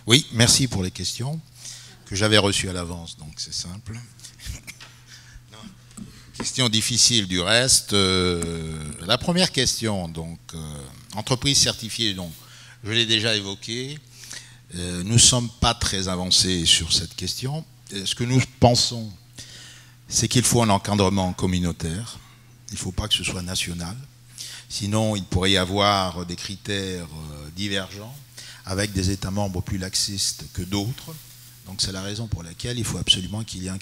Oui, merci pour les questions que j'avais reçues à l'avance, donc c'est simple. Question difficile du reste. La première question, donc, entreprise certifiée, donc, je l'ai déjà évoqué. Nous ne sommes pas très avancés sur cette question. Ce que nous pensons, c'est qu'il faut un encadrement communautaire. Il ne faut pas que ce soit national. Sinon, il pourrait y avoir des critères divergents avec des États membres plus laxistes que d'autres. Donc c'est la raison pour laquelle il faut absolument qu'il y ait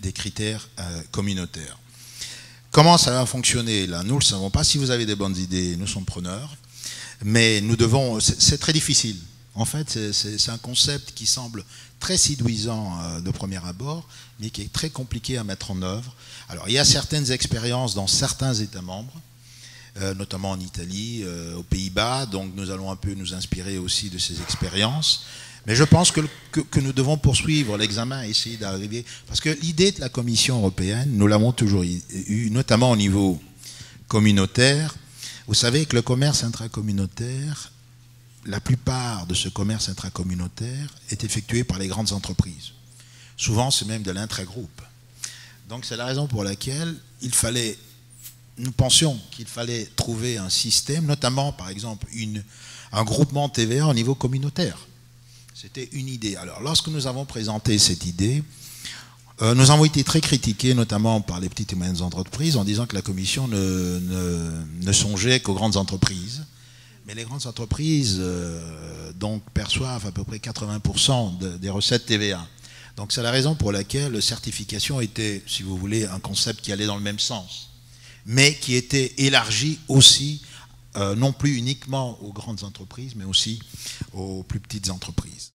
des critères communautaires. Comment ça va fonctionner là? Nous ne le savons pas. Si vous avez des bonnes idées, nous sommes preneurs. Mais nous devons... C'est très difficile. En fait, c'est un concept qui semble très séduisant de premier abord, mais qui est très compliqué à mettre en œuvre. Alors, il y a certaines expériences dans certains États membres, notamment en Italie, aux Pays-Bas, donc nous allons un peu nous inspirer aussi de ces expériences. Mais je pense que nous devons poursuivre l'examen et essayer d'arriver... Parce que l'idée de la Commission européenne, nous l'avons toujours eue, notamment au niveau communautaire. Vous savez que le commerce intracommunautaire, la plupart de ce commerce intracommunautaire est effectué par les grandes entreprises. Souvent, c'est même de l'intragroupe. Donc c'est la raison pour laquelle nous pensions qu'il fallait trouver un système, notamment par exemple un groupement TVA au niveau communautaire. C'était une idée. Alors lorsque nous avons présenté cette idée, nous avons été très critiqués, notamment par les petites et moyennes entreprises, en disant que la Commission ne songeait qu'aux grandes entreprises. Mais les grandes entreprises donc perçoivent à peu près 80% des recettes TVA. Donc c'est la raison pour laquelle la certification était, si vous voulez, un concept qui allait dans le même sens, mais qui était élargi aussi, non plus uniquement aux grandes entreprises, mais aussi aux plus petites entreprises.